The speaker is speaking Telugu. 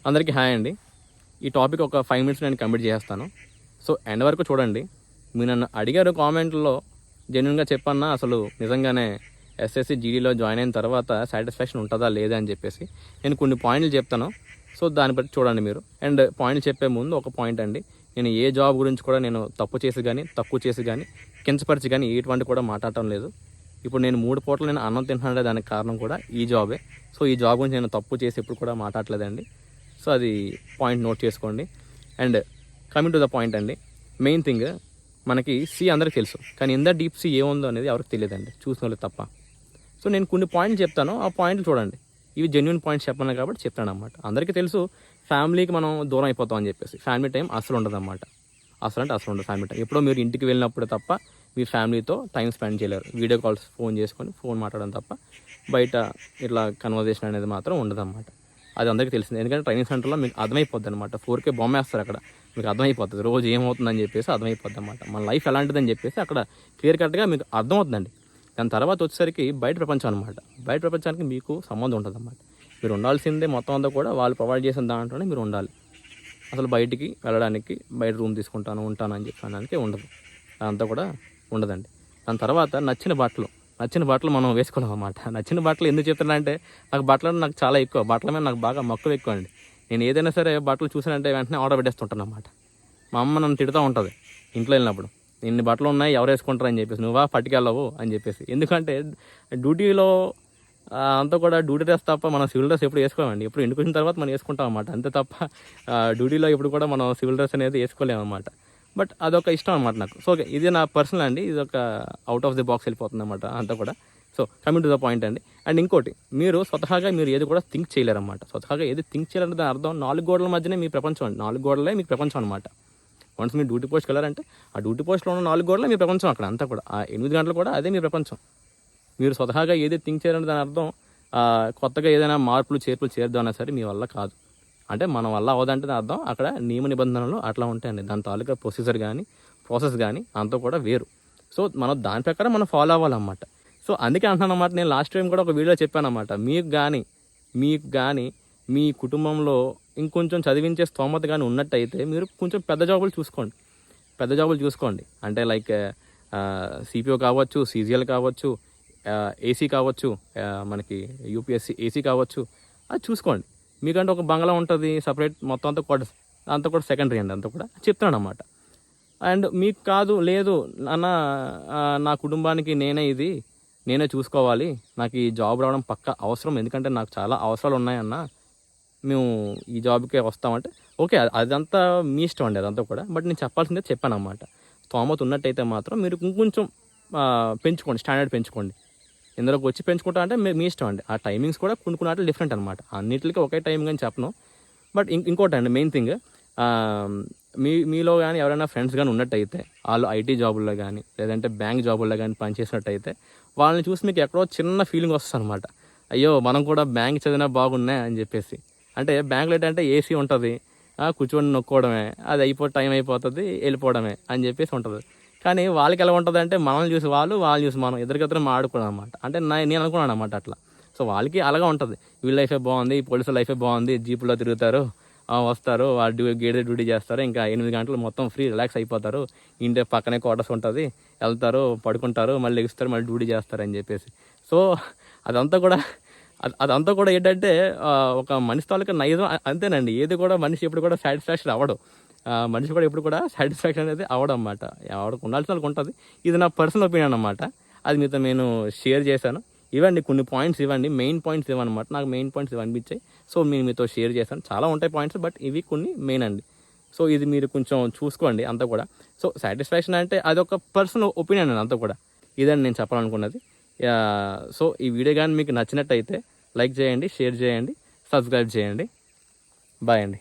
అందరికీ హాయ్ అండి. ఈ టాపిక్ ఒక 5 మినిట్స్ నేను కంప్లీట్ చేసేస్తాను. సో ఎండ్ వరకు చూడండి. మీరు నన్ను అడిగారు కామెంట్లో, జెన్యూన్గా చెప్పన్నా అసలు నిజంగానే ఎస్ఎస్సి జీడీలో జాయిన్ అయిన తర్వాత సాటిస్ఫాక్షన్ ఉంటుందా లేదా అని చెప్పేసి నేను కొన్ని పాయింట్లు చెప్తాను. సో దాన్ని బట్టి చూడండి మీరు. అండ్ పాయింట్లు చెప్పే ముందు ఒక పాయింట్ అండి, నేను ఏ జాబ్ గురించి కూడా నేను తప్పు చేసి కానీ తక్కువ చేసి కానీ కించపరిచి కానీ ఎటువంటి కూడా మాట్లాడటం లేదు. ఇప్పుడు నేను 3 పూటలు నేను అన్నం తింటున్నానంటే దానికి కారణం కూడా ఈ జాబే. సో ఈ జాబ్ గురించి నేను తప్పు చేసి ఎప్పుడు కూడా మాట్లాడలేదండి. సో అది పాయింట్ నోట్ చేసుకోండి. And coming to the point అండి, మెయిన్ థింగ్ మనకి సీ అందరికీ తెలుసు, కానీ ఇంత డీప్ సీ ఏముందో అనేది ఎవరికి తెలియదండి, చూసిన వాళ్ళు తప్ప. సో నేను కొన్ని పాయింట్లు చెప్తాను, ఆ పాయింట్లు చూడండి. ఇవి జెన్యున్ పాయింట్స్ చెప్పను కాబట్టి చెప్తాను అనమాట. అందరికీ తెలుసు ఫ్యామిలీకి మనం దూరం అయిపోతాం అని చెప్పేసి, ఫ్యామిలీ టైం అసలు ఉండదు అన్నమాట. అసలు ఉండదు ఫ్యామిలీ టైం. ఎప్పుడో మీరు ఇంటికి వెళ్ళినప్పుడు తప్ప మీ ఫ్యామిలీతో టైం స్పెండ్ చేయలేరు. వీడియో కాల్స్ ఫోన్ చేసుకొని ఫోన్ మాట్లాడడం తప్ప బయట ఇట్లా కన్వర్జేషన్ అనేది మాత్రం ఉండదు అన్నమాట. అది అందరికీ తెలిసింది. ఎందుకంటే ట్రైనింగ్ సెంటర్లో మీకు అర్థమైపోద్ది అనమాట. 4K బొమ్మ వేస్తారు అక్కడ, మీకు అర్థమైపోతుంది రోజు ఏమవుతుందని చెప్పేసి అర్థమైపోద్ది అనమాట. మన లైఫ్ ఎలాంటిదని చెప్పేసి అక్కడ క్లియర్ కట్గా మీకు అర్థమవుతుందండి. దాని తర్వాత వచ్చేసరికి బయట ప్రపంచం అనమాట. బయట ప్రపంచానికి మీకు సంబంధం ఉంటుంది అన్నమాట. మీరు ఉండాల్సిందే మొత్తం అంతా కూడా వాళ్ళు ప్రొవైడ్ చేసిన దాంట్లోనే మీరు ఉండాలి. అసలు బయటికి వెళ్ళడానికి బయట రూమ్ తీసుకుంటాను ఉంటాను అని చెప్పడానికి ఉండదు, అదంతా కూడా ఉండదండి. దాని తర్వాత నచ్చిన బట్టలు మనం వేసుకోలేం అన్నమాట. నచ్చిన బట్టలు ఎందుకు చెప్తున్నా అంటే, నాకు చాలా ఎక్కువ బట్టల మీద నాకు బాగా మక్కువ ఎక్కువ అండి. నేను ఏదైనా సరే బట్టలు చూసానంటే వెంటనే ఆర్డర్ పెట్టేస్తుంటాను అన్నమాట. మా అమ్మ నన్ను తిడుతూ ఉంటుంది ఇంట్లో వెళ్ళినప్పుడు, ఇన్ని బట్టలు ఉన్నాయి ఎవరు వేసుకుంటారు అని చెప్పేసి, నువ్వా పట్టుకెళ్ళవు అని చెప్పేసి. ఎందుకంటే డ్యూటీలో అంతా కూడా డ్యూటీ డ్రెస్ తప్ప మనం సివిల్ డ్రెస్ ఎప్పుడు వేసుకోమండి. ఎప్పుడు ఇంటికి వచ్చిన తర్వాత మనం వేసుకుంటాం అన్నమాట. అంతే తప్ప డ్యూటీలో ఎప్పుడు కూడా మనం సివిల్ డ్రెస్ అనేది వేసుకోలేము అన్నమాట. బట్ అదొక ఇష్టం అనమాట నాకు. సో ఇది నా పర్సనల్ అండి, ఇది ఒక అవుట్ ఆఫ్ ది బాక్స్ వెళ్ళిపోతుంది అనమాట అంతా కూడా. So coming to the point అండి. అండ్ ఇంకోటి, మీరు స్వతహాగా మీరు ఏది కూడా థింక్ చేయలేరన్నమాట. స్వతహాగా ఏది థింక్ చేయాలంటే దాని అర్థం 4 గోడల మధ్యనే మీ ప్రపంచం అండి. 4 గోడలే మీకు ప్రపంచం అనమాట. వన్స్ మీరు డ్యూటీ పోస్ట్కి వెళ్ళారంటే ఆ డ్యూటీ పోస్ట్లో ఉన్న 4 గోడలే మీ ప్రపంచం. అక్కడ అంతా కూడా ఆ 8 గంటలు కూడా అదే మీ ప్రపంచం. మీరు స్వతహాగా ఏది థింక్ చేయాలంటే దాని అర్థం కొత్తగా ఏదైనా మార్పులు చేర్పులు చేద్దామన్నా సరే మీ వల్ల కాదు. అంటే మన వల్ల అవదంటే అర్థం అక్కడ నియమ నిబంధనలు అట్లా ఉంటాయండి. దాని తాలూకా ప్రొసీజర్ కానీ ప్రాసెస్ కానీ అంతా కూడా వేరు. సో మనం దాని ప్రకారం మనం ఫాలో అవ్వాలన్నమాట. సో అందుకే అంటున్నాను అన్నమాట. నేను లాస్ట్ టైం కూడా ఒక వీడియో చెప్పాను అన్నమాట. మీకు కానీ మీ కుటుంబంలో ఇంకొంచెం చదివించే స్తోమత కానీ ఉన్నట్టయితే మీరు కొంచెం పెద్ద జాబులు చూసుకోండి. అంటే లైక్ సిపిఓ కావచ్చు, సీజీఎల్ కావచ్చు, ఏసీ కావచ్చు, మనకి యూపీఎస్సీ ఏసీ కావచ్చు, అది చూసుకోండి. మీకంటే ఒక బంగ్లా ఉంటుంది సపరేట్, మొత్తం అంతా కూడా సెకండరీ అండి, అంతా కూడా చెప్తున్నాను అన్నమాట. అండ్ మీకు కాదు, లేదు అన్న నా కుటుంబానికి నేనే చూసుకోవాలి, నాకు ఈ జాబ్ రావడం పక్కా అవసరం, ఎందుకంటే నాకు చాలా అవసరాలు ఉన్నాయన్న, మేము ఈ జాబ్కే వస్తామంటే ఓకే, అదంతా మీ ఇష్టం అండి, అదంతా కూడా. బట్ నేను చెప్పాల్సిందే చెప్పాను అన్నమాట. స్తోమత ఉన్నట్టయితే మాత్రం మీరు ఇంకొంచెం పెంచుకోండి, స్టాండర్డ్ పెంచుకోండి. ఇందులోకి వచ్చి పెంచుకుంటా అంటే మీ ఇష్టం అండి. ఆ టైమింగ్స్ కూడా కొన్ని ఆటలు డిఫరెంట్ అనమాట. అన్నింటికి ఒకే టైమింగ్ అని చెప్పను. బట్ ఇంకోటి అండి, మెయిన్ థింగ్, మీలో కానీ ఎవరైనా ఫ్రెండ్స్ కానీ ఉన్నట్టయితే, వాళ్ళు ఐటీ జాబుల్లో కానీ లేదంటే బ్యాంక్ జాబుల్లో కానీ పనిచేసినట్టయితే వాళ్ళని చూసి మీకు ఎక్కడో చిన్న ఫీలింగ్ వస్తుంది అనమాట. అయ్యో మనం కూడా బ్యాంక్ చదివినా బాగున్నాయి అని చెప్పేసి. అంటే బ్యాంకులో ఏంటంటే ఏసీ ఉంటుంది, కూర్చొని నొక్కోవడమే, అది టైం అయిపోతుంది వెళ్ళిపోవడమే అని చెప్పేసి ఉంటుంది. కానీ వాళ్ళకి ఎలా ఉంటుంది అంటే, మనల్ని చూసి వాళ్ళు చూసి మనం ఇద్దరికిద్దరు ఆడుకోవడం అనమాట. అంటే నేను అనుకున్నాను అనమాట అట్లా. సో వాళ్ళకి అలాగా ఉంటుంది, వీళ్ళ లైఫే బాగుంది, పోలీసుల లైఫే బాగుంది, జీపులో తిరుగుతారు, వస్తారు, వాళ్ళు గేట్ డ్యూటీ చేస్తారు, ఇంకా 8 గంటలు మొత్తం ఫ్రీ రిలాక్స్ అయిపోతారు, ఇంటి పక్కనే క్వార్టర్స్ ఉంటుంది, వెళ్తారు, పడుకుంటారు, మళ్ళీ లెగుస్తారు, మళ్ళీ డ్యూటీ చేస్తారు అని చెప్పేసి. సో అదంతా కూడా ఏంటంటే ఒక మనిషి తాలూకా నైజం అంతేనండి. ఏది కూడా మనిషి ఎప్పుడు కూడా సాటిస్ఫాక్షన్ అవ్వడు, మనిషి కూడా ఎప్పుడు కూడా సాటిస్ఫాక్షన్ అనేది అవ్వడం అన్నమాట. ఎవరికి ఉండాల్సిన వాళ్ళకి ఉంటుంది. ఇది నా పర్సనల్ ఒపీనియన్ అన్నమాట. అది మీతో నేను షేర్ చేశాను. ఇవ్వండి కొన్ని పాయింట్స్, మెయిన్ పాయింట్స్ ఇవ్వనమాట. నాకు మెయిన్ పాయింట్స్ అనిపించాయి, సో నేను మీతో షేర్ చేశాను. చాలా ఉంటాయి పాయింట్స్, బట్ ఇవి కొన్ని మెయిన్ అండి. సో ఇది మీరు కొంచెం చూసుకోండి అంతా కూడా. సో సాటిస్ఫాక్షన్ అంటే అదొక పర్సనల్ ఒపీనియన్ అండి అంతా కూడా. ఇదండి నేను చెప్పాలనుకున్నది. సో ఈ వీడియో కానీ మీకు నచ్చినట్టయితే లైక్ చేయండి, షేర్ చేయండి, సబ్స్క్రైబ్ చేయండి. బాయ్ అండి.